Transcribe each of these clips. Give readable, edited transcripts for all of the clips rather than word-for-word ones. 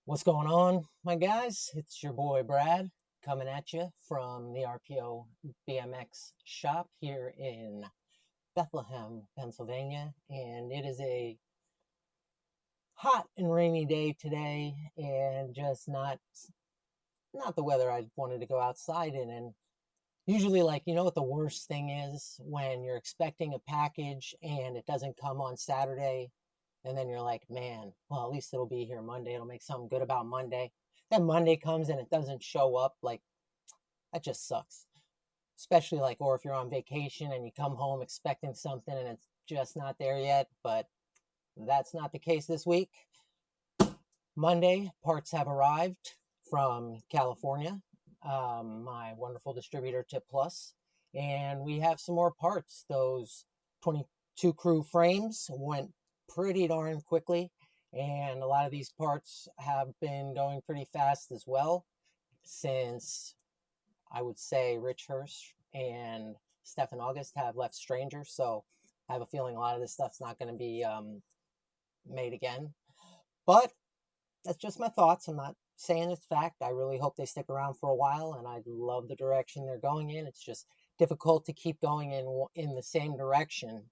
What's going on, my guys? It's your boy Brad coming at you from the RPO BMX shop here in Bethlehem, Pennsylvania. And it is a hot and rainy day today, and just not the weather I wanted to go outside in. And usually, like, you know what the worst thing is? When you're expecting a package and it doesn't come on Saturday, and then you're like, man, well, at least it'll be here Monday. It'll make something good about Monday. Then Monday comes and it doesn't show up. Like, that just sucks. Especially like, or if you're on vacation and you come home expecting something and it's just not there yet. But that's not the case this week. Monday, parts have arrived from California, my wonderful distributor Tip Plus, and we have some more parts. Those 22 crew frames went pretty darn quickly, and a lot of these parts have been going pretty fast as well, since I would say Rich Hirsch and Stephan August have left Stranger. So I have a feeling a lot of this stuff's not going to be made again. But that's just my thoughts. I'm not saying it's fact. I really hope they stick around for a while, and I love the direction they're going in. It's just difficult to keep going in the same direction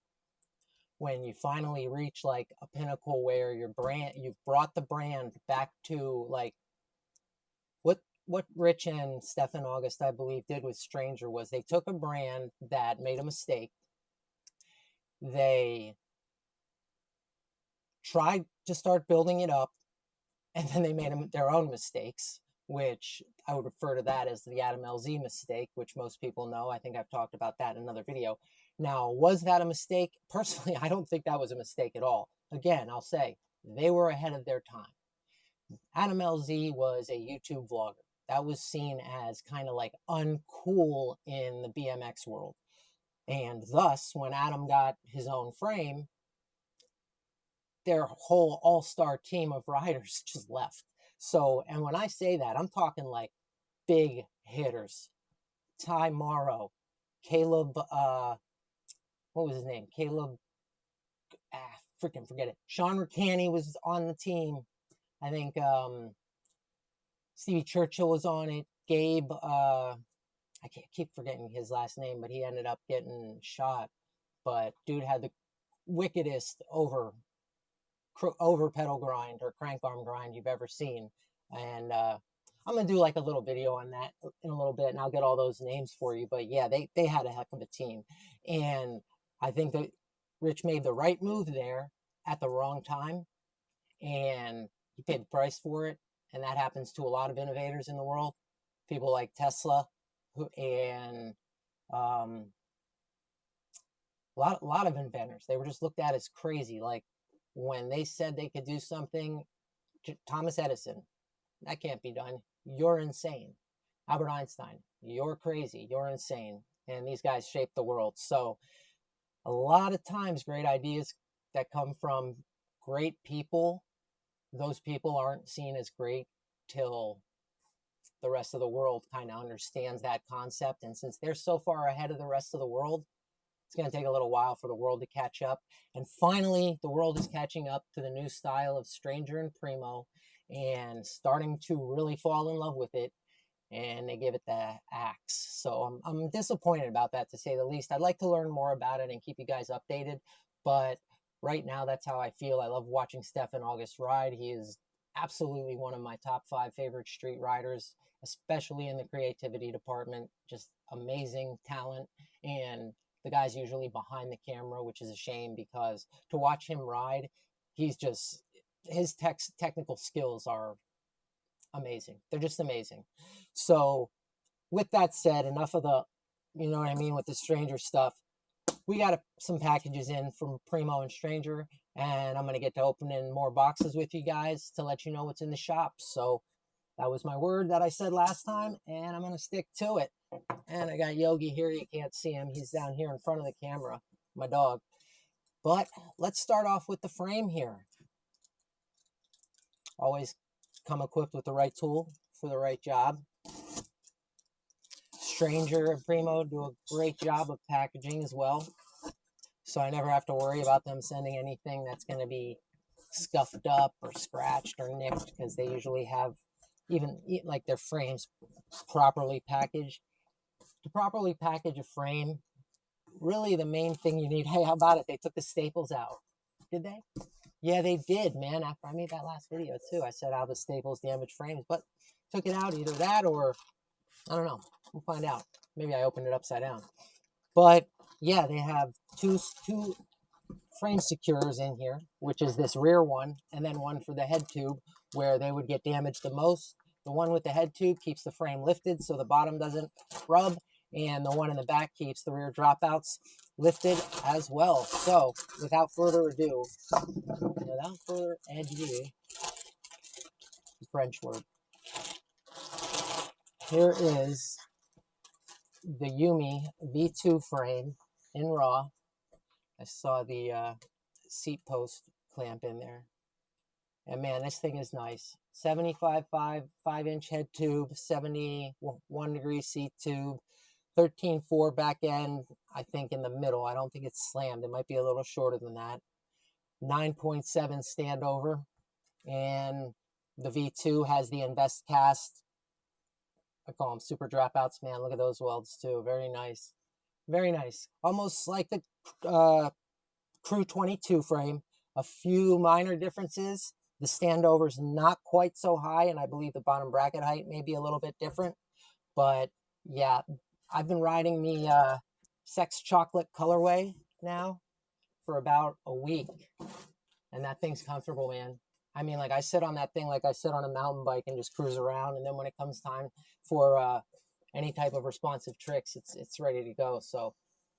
when you finally reach like a pinnacle where you've brought the brand back to like what Rich and Stephan August, I believe, did with Stranger was they took a brand that made a mistake. They tried to start building it up, and then they made their own mistakes, which I would refer to that as the Adam LZ mistake, which most people know. I think I've talked about that in another video. Now, was that a mistake? Personally, I don't think that was a mistake at all. Again, I'll say they were ahead of their time. Adam LZ was a YouTube vlogger. That was seen as kind of like uncool in the BMX world. And thus, when Adam got his own frame, their whole all-star team of riders just left. So, and when I say that, I'm talking like big hitters. Ty Morrow, Caleb, what was his name? Caleb, freaking forget it. Sean Ricani was on the team. I think Stevie Churchill was on it. Gabe, I can't keep forgetting his last name, but he ended up getting shot. But dude had the wickedest over pedal grind or crank arm grind you've ever seen. And I'm gonna do like a little video on that in a little bit, and I'll get all those names for you. But yeah, they had a heck of a team, and I think that Rich made the right move there at the wrong time, and he paid the price for it. And that happens to a lot of innovators in the world, people like Tesla, and a lot of inventors. They were just looked at as crazy. Like when they said they could do something, Thomas Edison, that can't be done. You're insane. Albert Einstein, you're crazy. You're insane. And these guys shaped the world. So a lot of times, great ideas that come from great people, those people aren't seen as great till the rest of the world kind of understands that concept. And since they're so far ahead of the rest of the world, it's going to take a little while for the world to catch up. And finally, the world is catching up to the new style of Stranger and Primo and starting to really fall in love with it. And they give it the axe. So I'm disappointed about that, to say the least. I'd like to learn more about it and keep you guys updated. But right now, that's how I feel. I love watching Stephan August ride. He is absolutely one of my top 5 favorite street riders, especially in the creativity department. Just amazing talent. And the guy's usually behind the camera, which is a shame, because to watch him ride, his technical skills are amazing. They're just amazing. So with that said, enough of the, you know what I mean, with the Stranger stuff. We got some packages in from Primo and Stranger, and I'm going to get to opening more boxes with you guys to let you know what's in the shop. So that was my word that I said last time, and I'm going to stick to it. And I got Yogi here. You can't see him. He's down here in front of the camera, my dog. But let's start off with the frame here. Always come equipped with the right tool for the right job. Stranger and Primo do a great job of packaging as well. So I never have to worry about them sending anything that's going to be scuffed up or scratched or nicked, because they usually have even like their frames properly packaged. To properly package a frame, really the main thing you need, hey, how about it? They took the staples out. Did they? Yeah, they did, man. After I made that last video too, I said how the staples damage frames, but took it out, either that or I don't know. We'll find out. Maybe I opened it upside down. But yeah, they have two frame securers in here, which is this rear one, and then one for the head tube where they would get damaged the most. The one with the head tube keeps the frame lifted so the bottom doesn't rub, and the one in the back keeps the rear dropouts lifted as well. So without further ado, French word, here is the Yumi V2 frame in raw. I saw the seat post clamp in there. And man, this thing is nice. 75.5 5-inch head tube, 71 degree seat tube, 13.4 back end, I think in the middle. I don't think it's slammed. It might be a little shorter than that. 9.7 standover. And the V2 has the Invest Cast. I call them super dropouts, man. Look at those welds too. Very nice. Very nice. Almost like the Crew 22 frame. A few minor differences. The standover's not quite so high, and I believe the bottom bracket height may be a little bit different. But yeah, I've been riding the Sex Chocolate colorway now for about a week, and that thing's comfortable, man. I mean, like, I sit on that thing like I sit on a mountain bike and just cruise around, and then when it comes time for any type of responsive tricks, it's ready to go. So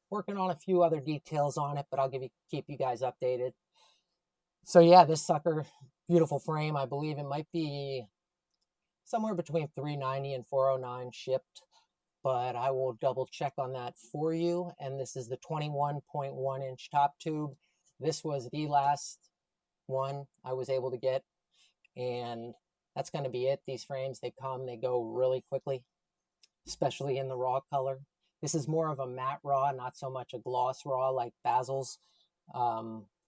working on a few other details on it, but I'll keep you guys updated. So yeah, this sucker, beautiful frame. I believe it might be somewhere between $390 and $409 shipped, but I will double check on that for you. And this is the 21.1 inch top tube. This was the last one I was able to get, and that's going to be it. These frames, they come, they go really quickly, especially in the raw color. This is more of a matte raw, not so much a gloss raw like Basil's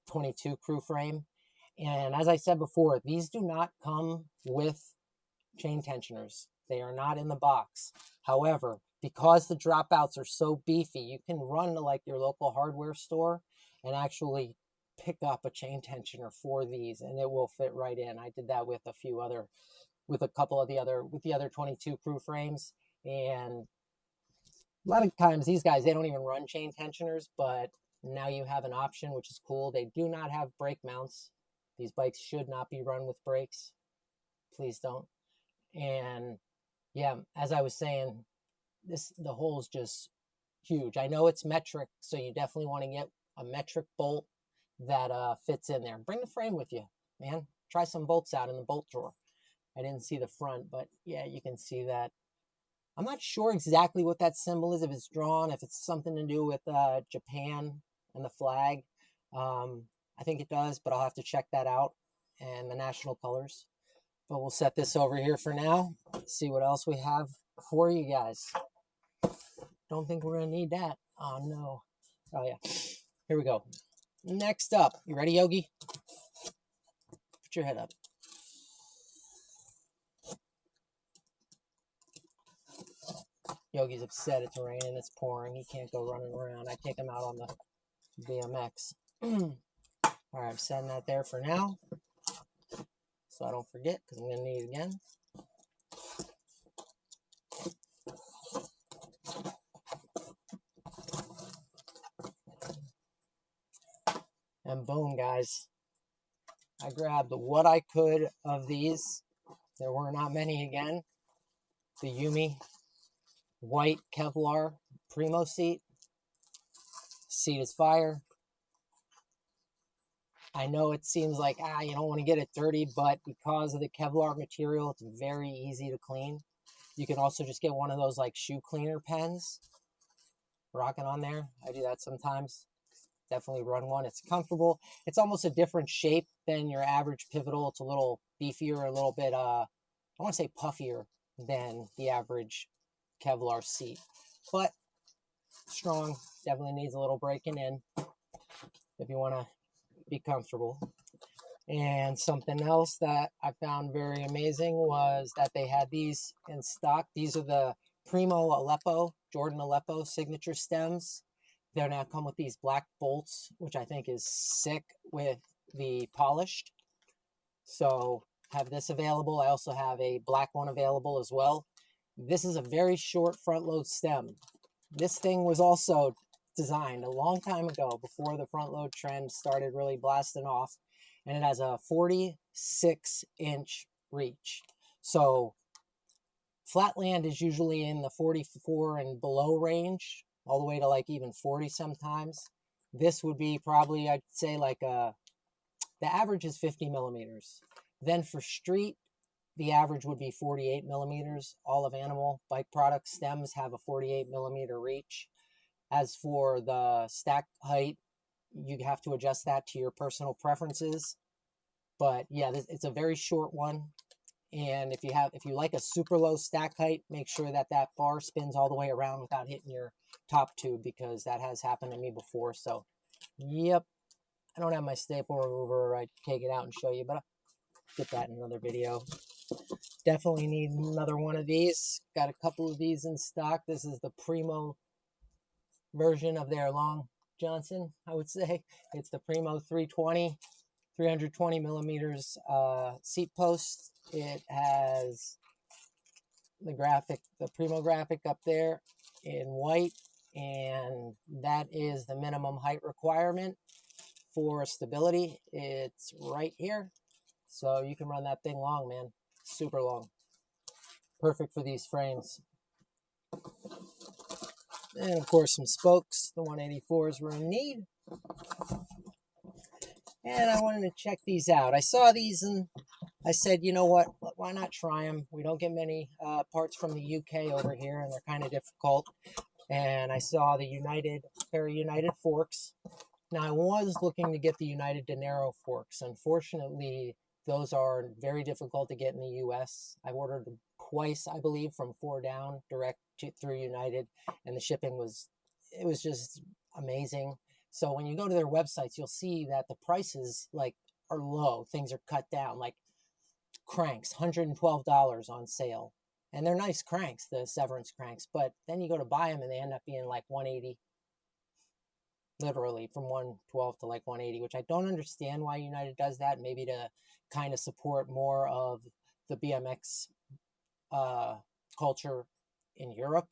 22 crew frame. And as I said before, these do not come with chain tensioners. They are not in the box. However, because the dropouts are so beefy, you can run to like your local hardware store and actually pick up a chain tensioner for these, and it will fit right in. I did that with a couple of the other 22 crew frames, and a lot of times these guys, they don't even run chain tensioners, but now you have an option, which is cool. They do not have brake mounts. These bikes should not be run with brakes. Please don't. And yeah, as I was saying, the hole's just huge. I know it's metric, so you definitely want to get a metric bolt that fits in there. Bring the frame with you, man. Try some bolts out in the bolt drawer. I didn't see the front, but yeah, you can see that. I'm not sure exactly what that symbol is, if it's drawn, if it's something to do with Japan and the flag. I think it does, but I'll have to check that out, and the national colors. But we'll set this over here for now. See what else we have for you guys. Don't think we're going to need that. Oh, no. Oh, yeah. Here we go. Next up. You ready, Yogi? Put your head up. Yogi's upset. It's raining. It's pouring. He can't go running around. I take him out on the BMX. All right, I'm setting that there for now, so I don't forget, because I'm going to need it again. And boom, guys. I grabbed what I could of these. There were not many again. The Yumi white Kevlar Primo seat. Seat is fire. I know it seems like, you don't want to get it dirty, but because of the Kevlar material, it's very easy to clean. You can also just get one of those like shoe cleaner pens. Rock it on there. I do that sometimes. Definitely run one. It's comfortable. It's almost a different shape than your average pivotal. It's a little beefier, a little bit, I want to say puffier than the average Kevlar seat. But strong. Definitely needs a little breaking in if you want to be comfortable. And something else that I found very amazing was that they had these in stock. These are the Primo Aleppo, Jordan Aleppo signature stems. They now come with these black bolts, which I think is sick with the polished. So have this available. I also have a black one available as well. This is a very short front load stem. This thing was also designed a long time ago before the front load trend started really blasting off. And it has a 46-inch reach. So flatland is usually in the 44 and below range, all the way to like even 40 sometimes. This would be probably, I'd say like the average is 50 millimeters. Then for street, the average would be 48 millimeters. All of animal bike product stems have a 48 millimeter reach. As for the stack height, you have to adjust that to your personal preferences. But yeah, it's a very short one. And if you like a super low stack height, make sure that that bar spins all the way around without hitting your top tube, because that has happened to me before. So, yep. I don't have my staple remover. I'd take it out and show you, but I'll get that in another video. Definitely need another one of these. Got a couple of these in stock. This is the Primo version of their Long Johnson, I would say. It's the Primo 320, 320 millimeters seat post. It has the graphic, the Primo graphic up there in white, and that is the minimum height requirement for stability. It's right here. So you can run that thing long, man. Super long. Perfect for these frames. And of course some spokes. The 184s were in need. And I wanted to check these out. I saw these and I said, you know what, why not try them? We don't get many parts from the UK over here, and they're kind of difficult. And I saw the pair of United forks. Now, I was looking to get the United Dinero forks. Unfortunately, those are very difficult to get in the US. I ordered them twice, I believe, from 4Down direct through United, and the shipping was just amazing. So when you go to their websites, you'll see that the prices are low. Things are cut down, like cranks, $112 on sale. And they're nice cranks, the Severance cranks, but then you go to buy them and they end up being like 180. Literally from 112 to like 180, which I don't understand why United does that. Maybe to kind of support more of the BMX culture in Europe,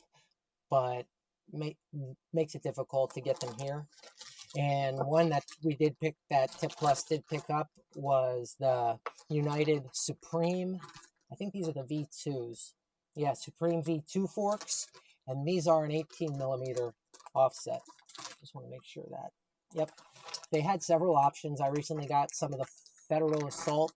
but makes it difficult to get them here. And one that we did pick, that Tip Plus did pick up, was the United Supreme. I think these are the V2s. Yeah, Supreme V2 forks, and these are an 18 millimeter offset. Just want to make sure that, yep. They had several options. I recently got some of the Federal Assault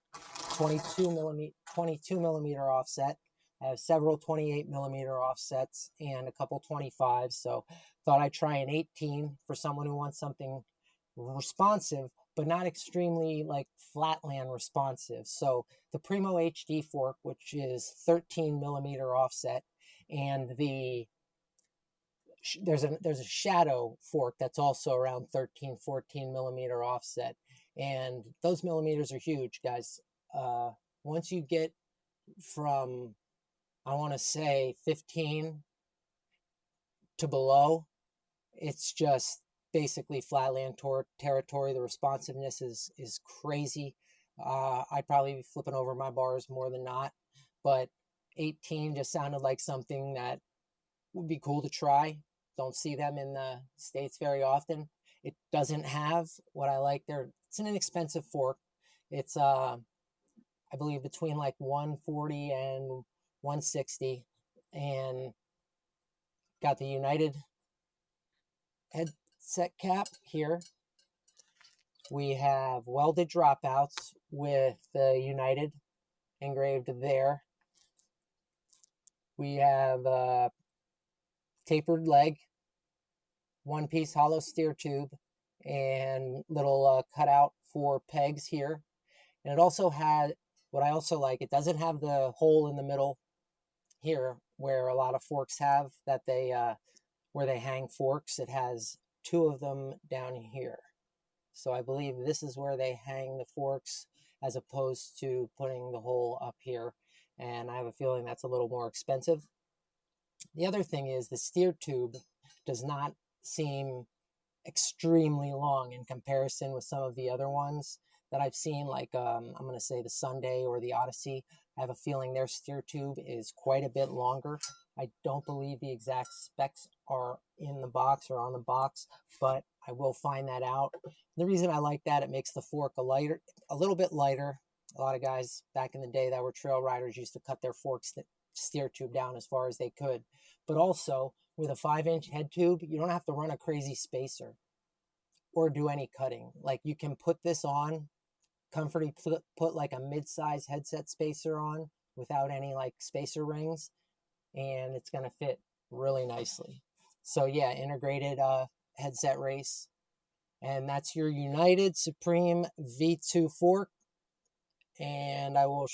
22 millimeter offset. I have several 28 millimeter offsets and a couple 25s. So thought I'd try an 18 for someone who wants something responsive, but not extremely like flatland responsive. So the Primo HD fork, which is 13 millimeter offset, and there's a Shadow fork that's also around 13, 14 millimeter offset. And those millimeters are huge, guys. Once you get from, I want to say 15 to below, it's just basically flatland territory. The responsiveness is crazy. I'd probably be flipping over my bars more than not, but 18 just sounded like something that would be cool to try. Don't see them in the States very often. It doesn't have what I like there. It's an inexpensive fork. It's I believe between like 140 and 160, and got the United headset cap here. We have welded dropouts with the United engraved there. We have a tapered leg, one-piece hollow steer tube, and little cutout for pegs here. And it also had, what I also like, it doesn't have the hole in the middle here where a lot of forks have, that they where they hang forks. It has two of them down here. So I believe this is where they hang the forks. as opposed to putting the hole up here. And I have a feeling that's a little more expensive. The other thing is the steer tube does not seem extremely long in comparison with some of the other ones that I've seen, like I'm going to say the Sunday or the Odyssey. I have a feeling their steer tube is quite a bit longer. I don't believe the exact specs are in the box or on the box, but I will find that out. The reason I like that, it makes the fork a little bit lighter. A lot of guys back in the day that were trail riders used to cut their forks steer tube down as far as they could. But also, with a 5-inch head tube, you don't have to run a crazy spacer or do any cutting. Like, you can put this on, comfortably put like a mid-size headset spacer on without any like spacer rings, and it's going to fit really nicely. So yeah, integrated headset race. And that's your United Supreme V2 fork. And I will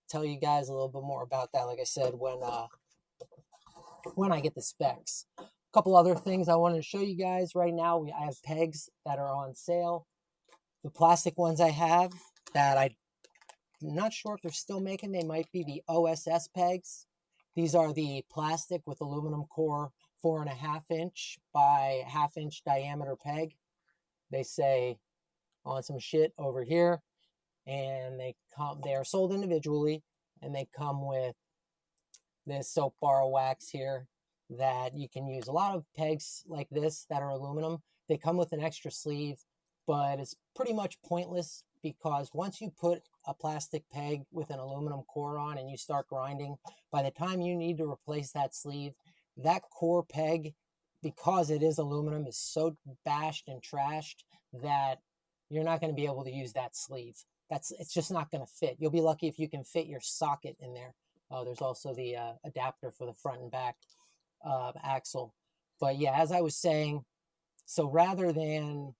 tell you guys a little bit more about that, like I said, when I get the specs. A couple other things I wanted to show you guys right now. I have pegs that are on sale. The plastic ones I have that I'm not sure if they're still making, they might be the OSS pegs. These are the plastic with aluminum core 4.5-inch by 1/2-inch diameter peg. They say on some shit over here. And they are sold individually, and they come with this soap bar wax here that you can use. A lot of pegs like this that are aluminum, they come with an extra sleeve, but it's pretty much pointless because once you put a plastic peg with an aluminum core on and you start grinding, by the time you need to replace that sleeve, that core peg, because it is aluminum, is so bashed and trashed that you're not going to be able to use that sleeve. It's just not going to fit. You'll be lucky if you can fit your socket in there. There's also the adapter for the front and back axle. But yeah, as I was saying, so rather than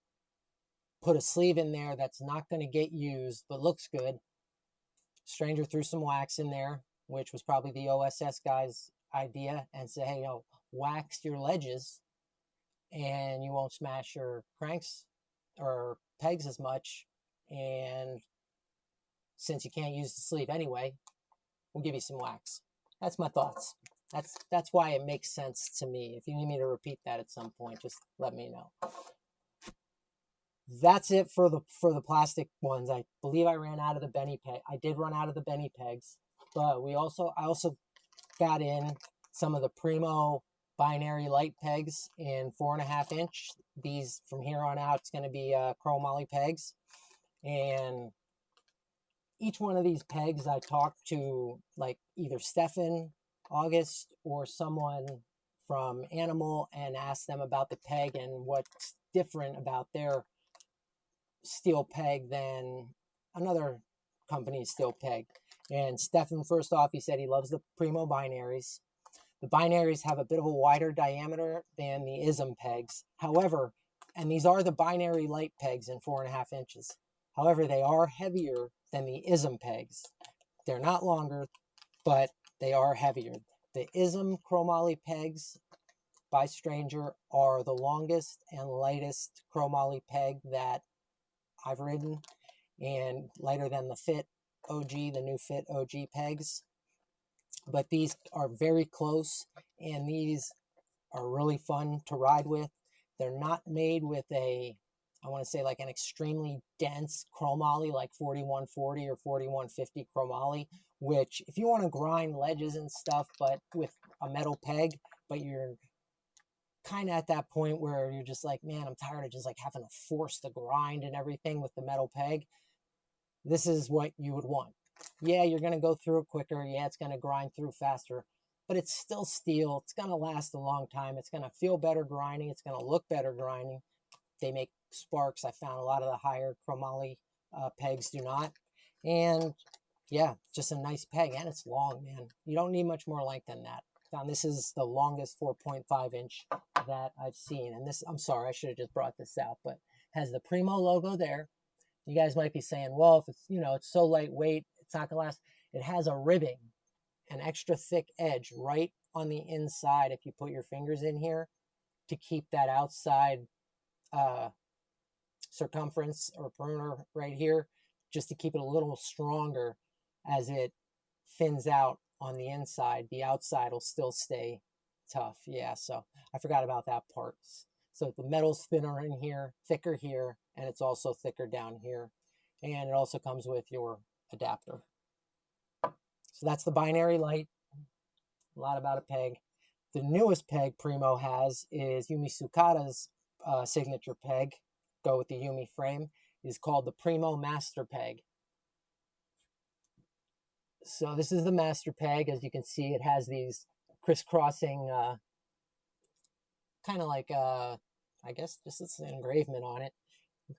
put a sleeve in there that's not going to get used but looks good, Stranger threw some wax in there, which was probably the OSS guy's idea, and said, hey, wax your ledges and you won't smash your cranks or pegs as much. And since you can't use the sleeve anyway, we'll give you some wax. That's my thoughts. That's why it makes sense to me. If you need me to repeat that at some point, just let me know. That's it for the plastic ones. I believe I ran out of the Benny peg. I did run out of the Benny pegs, but I also got in some of the Primo Binary Light pegs in 4.5-inch. These from here on out, it's going to be chromoly pegs, and each one of these pegs I talked to, like either Stephan August or someone from Animal, and asked them about the peg and what's different about their steel peg than another company's steel peg. And Stephan, first off, he said he loves the Primo binaries. The binaries have a bit of a wider diameter than the ISM pegs. However, and these are the Binary Light pegs in 4.5 inches. However, they are heavier than the ISM pegs. They're not longer, but they are heavier. The ISM chromoly pegs by Stranger are the longest and lightest chromoly peg that I've ridden, and lighter than the Fit OG, the new Fit OG pegs. But these are very close, and these are really fun to ride with. They're not made with I want to say like an extremely dense chromoly like 4140 or 4150 chromoly, which if you want to grind ledges and stuff, but with a metal peg, but you're kind of at that point where you're just like, man, I'm tired of just like having to force the grind and everything with the metal peg. This is what you would want. Yeah, you're going to go through it quicker. Yeah, it's going to grind through faster, but it's still steel. It's going to last a long time. It's going to feel better grinding. It's going to look better grinding. They make sparks. I found a lot of the higher chromoly pegs do not. And yeah, just a nice peg, and it's long, man. You don't need much more length than that. Found this is the longest 4.5 inch that I've seen. And this, I'm sorry, I should have just brought this out, but has the Primo logo there. You guys might be saying, well, if it's, it's so lightweight, it's not gonna last. It has a ribbing, an extra thick edge right on the inside if you put your fingers in here to keep that outside circumference or perimeter right here just to keep it a little stronger as it thins out on the inside. The outside will still stay tough. Yeah, so I forgot about that part. So the metal's thinner in here, thicker here, and it's also thicker down here. And it also comes with your adapter. So that's the Binary Light. A lot about a peg. The newest peg Primo has is Yumi Sukata's signature peg. Go with the Yumi frame. Is called the Primo Master peg. So this is the Master peg. As you can see, it has these crisscrossing, kind of like, I guess just it's an engravement on it.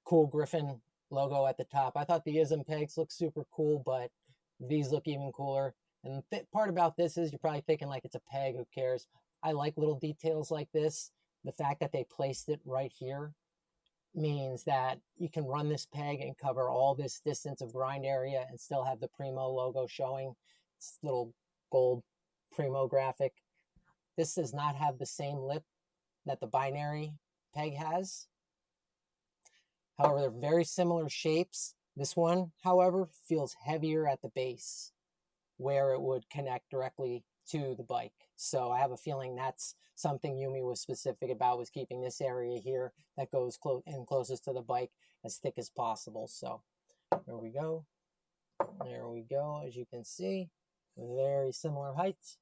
Cool Griffin logo at the top. I thought the ISM pegs look super cool, but these look even cooler. And the part about this is you're probably thinking like it's a peg, who cares? I like little details like this. The fact that they placed it right here means that you can run this peg and cover all this distance of grind area and still have the Primo logo showing. It's little gold Primo graphic. This does not have the same lip that the Binary peg has. However, they're very similar shapes. This one, however, feels heavier at the base where it would connect directly to the bike. So I have a feeling that's something Yumi was specific about, was keeping this area here that goes closest to the bike as thick as possible. So there we go. There we go. As you can see, very similar heights.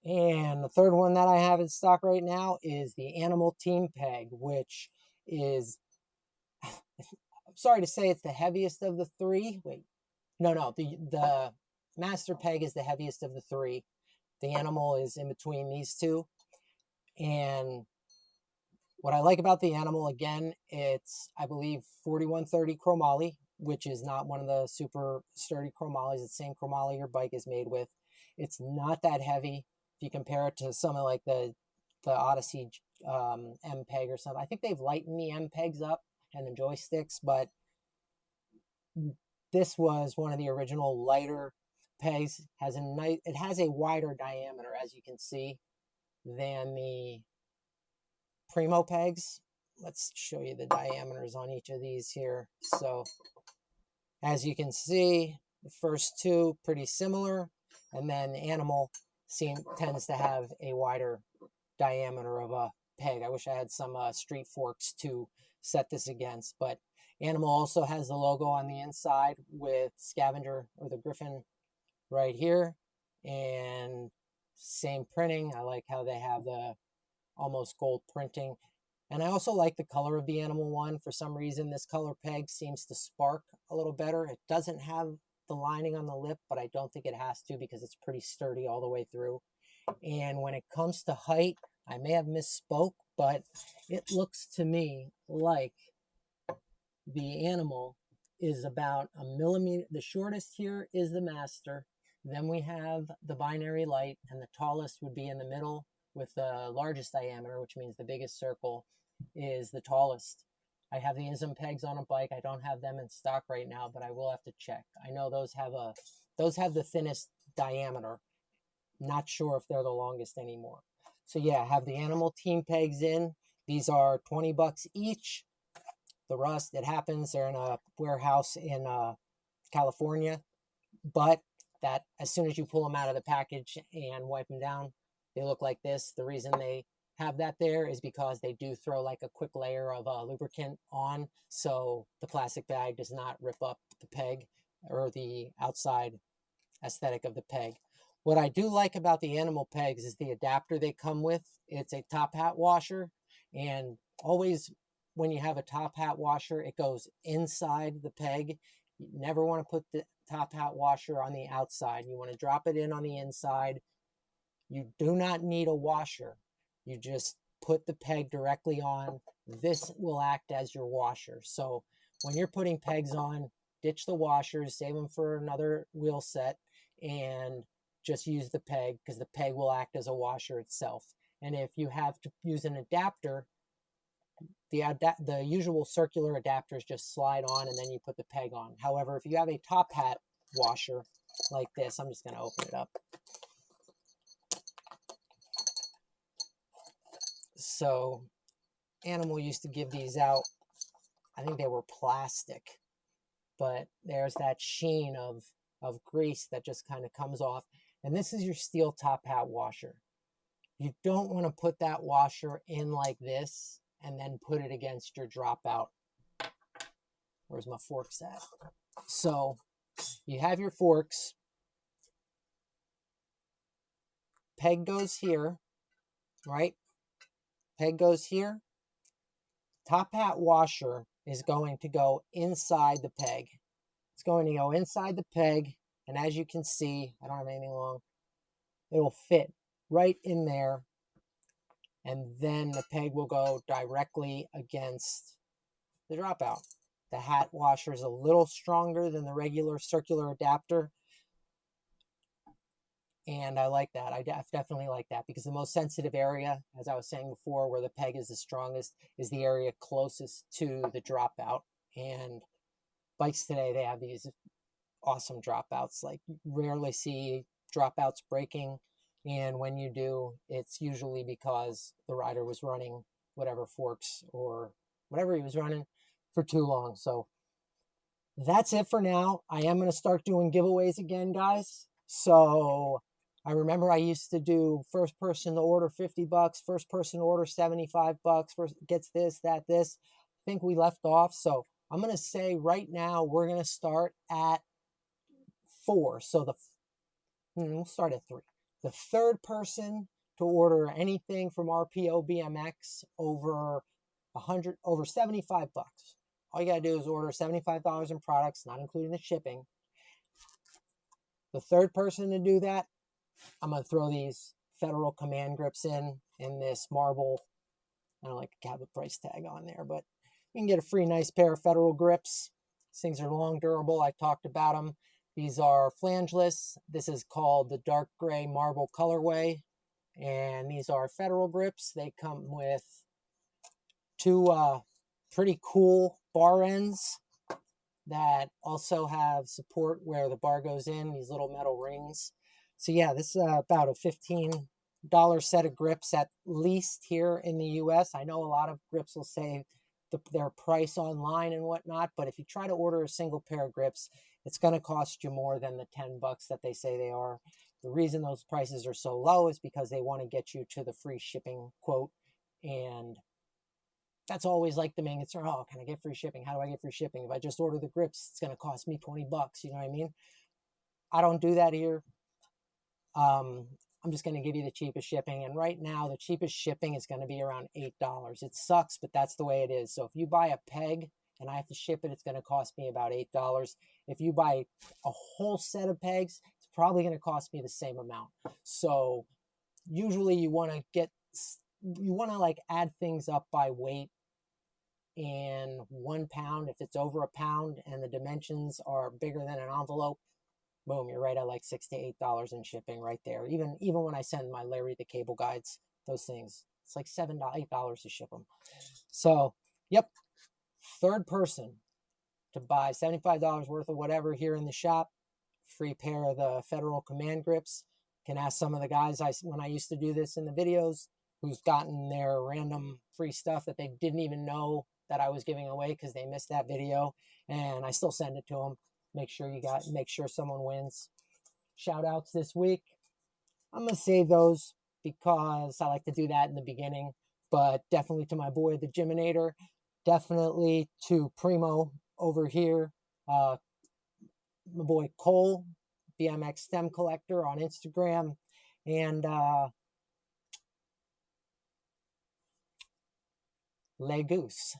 And the third one that I have in stock right now is the Animal Team Peg, which is, I'm sorry to say, it's the heaviest of the three. Wait, no, the Master Peg is the heaviest of the three. The Animal is in between these two. And what I like about the Animal, again, it's, I believe, 4130 chromoly, which is not one of the super sturdy chromolys. It's the same chromoly your bike is made with. It's not that heavy if you compare it to something like the Odyssey M peg or something. I think they've lightened the M pegs up and the joysticks, but this was one of the original lighter pegs. It has a wider diameter, as you can see, than the Primo pegs. Let's show you the diameters on each of these here. So as you can see, the first two pretty similar, and then the Animal tends to have a wider diameter of a peg. I wish I had some street forks to set this against, but Animal also has the logo on the inside with Scavenger or the Griffin right here, and same printing. I like how they have the almost gold printing, and I also like the color of the Animal one. For some reason, this color peg seems to spark a little better. It doesn't have the lining on the lip, but I don't think it has to because it's pretty sturdy all the way through. And when it comes to height, I may have misspoke, but it looks to me like the Animal is about a millimeter. The shortest here is the Master. Then we have the Binary Light, and the tallest would be in the middle with the largest diameter, which means the biggest circle is the tallest. I have the ISM pegs on a bike. I don't have them in stock right now, but I will have to check. I know those have the thinnest diameter. Not sure if they're the longest anymore. So yeah, I have the Animal Team pegs in. These are 20 bucks each. The rust, it happens. They're in a warehouse in California, but that as soon as you pull them out of the package and wipe them down, they look like this. The reason they have that there is because they do throw like a quick layer of lubricant on, so the plastic bag does not rip up the peg or the outside aesthetic of the peg. What I do like about the Animal pegs is the adapter they come with. It's a top hat washer, and always when you have a top hat washer, it goes inside the peg. You never want to put the top hat washer on the outside. You want to drop it in on the inside. You do not need a washer. You just put the peg directly on. This will act as your washer. So when you're putting pegs on, ditch the washers, save them for another wheel set, and just use the peg, because the peg will act as a washer itself. And if you have to use an adapter, the usual circular adapters just slide on and then you put the peg on. However, if you have a top hat washer like this, I'm just going to open it up. So Animal used to give these out. I think they were plastic, but there's that sheen of grease that just kind of comes off. And this is your steel top hat washer. You don't want to put that washer in like this and then put it against your dropout. Where's my forks at? So you have your forks. Peg goes here, right? Peg goes here. Top hat washer is going to go inside the peg. It's going to go inside the peg, and as you can see, I don't have anything long. It'll fit right in there, and then the peg will go directly against the dropout. The hat washer is a little stronger than the regular circular adapter, and I like that. I definitely like that because the most sensitive area, as I was saying before, where the peg is the strongest, is the area closest to the dropout. And bikes today, they have these awesome dropouts. Like, rarely see dropouts breaking, and when you do, it's usually because the rider was running whatever forks or whatever he was running for too long. So that's it for now. I am going to start doing giveaways again, guys. So I remember I used to do first person to order $50, first person to order $75, first gets this, that, this. I think we left off. So I'm going to say right now we're going to start at 4. So we'll start at 3. The third person to order anything from RPO BMX over $75. All you gotta do is order $75 in products, not including the shipping. The third person to do that, I'm gonna throw these Federal Command grips in this marble. I don't like to have the price tag on there, but you can get a free nice pair of Federal grips. These things are long, durable. I talked about them. These are flangeless. This is called the dark gray marble colorway, and these are Federal grips. They come with 2 pretty cool bar ends that also have support where the bar goes in, these little metal rings. So yeah, this is about a $15 set of grips at least here in the US. I know a lot of grips will say their price online and whatnot, but if you try to order a single pair of grips, it's going to cost you more than the $10 that they say they are. The reason those prices are so low is because they want to get you to the free shipping quote, and that's always like the main concern. Oh, can I get free shipping? How do I get free shipping? If I just order the grips, it's going to cost me $20. You know what I mean? I don't do that here. I'm just going to give you the cheapest shipping. And right now, the cheapest shipping is going to be around $8. It sucks, but that's the way it is. So if you buy a peg and I have to ship it, it's going to cost me about $8. If you buy a whole set of pegs, it's probably going to cost me the same amount. So usually you want to like add things up by weight, and 1 pound, if it's over a pound and the dimensions are bigger than an envelope, boom, you're right at like $6 to $8 in shipping right there. Even when I send my Larry the Cable Guides, those things, it's like $7, $8 to ship them. So, yep, third person to buy $75 worth of whatever here in the shop, free pair of the Federal Command grips. Can ask some of the guys when I used to do this in the videos, who's gotten their random free stuff that they didn't even know that I was giving away because they missed that video, and I still send it to them. Make sure someone wins. Shout outs this week. I'm gonna save those because I like to do that in the beginning, but definitely to my boy the Gyminator, definitely to Primo over here, my boy Cole, BMX Stem Collector on Instagram, and Le Goose,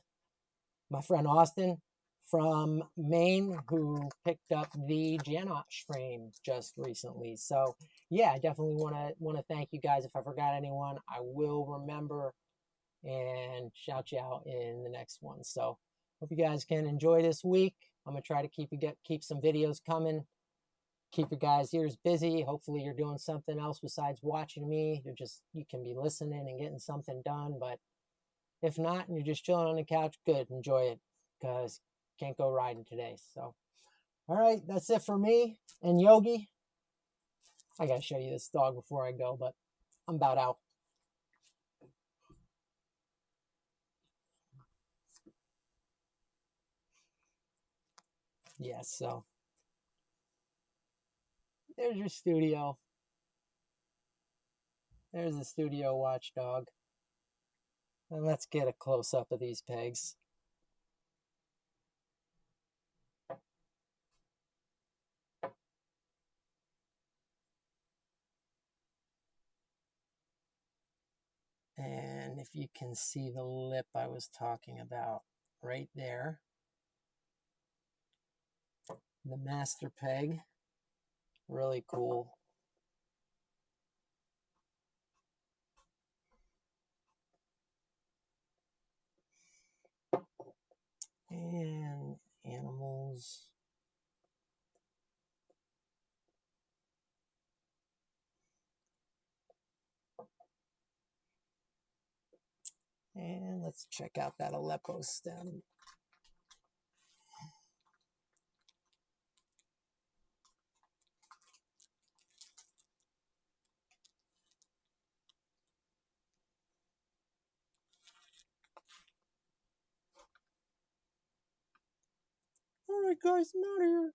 my friend Austin from Maine, who picked up the Janosh frame just recently. So yeah, I definitely want to thank you guys. If I forgot anyone, I will remember and shout you out in the next one. So hope you guys can enjoy this week. I'm gonna try to keep some videos coming. Keep your guys' ears busy. Hopefully you're doing something else besides watching me. You can be listening and getting something done. But if not, and you're just chilling on the couch, good, enjoy it, because can't go riding today. So, all right, that's it for me and Yogi. I gotta show you this dog before I go, but I'm about out. Yes, so there's your studio. There's the studio watchdog. And let's get a close-up of these pegs. And if you can see the lip I was talking about right there, the master peg, really cool. And animals. And let's check out that Aleppo stem. All right, guys, I'm out of here.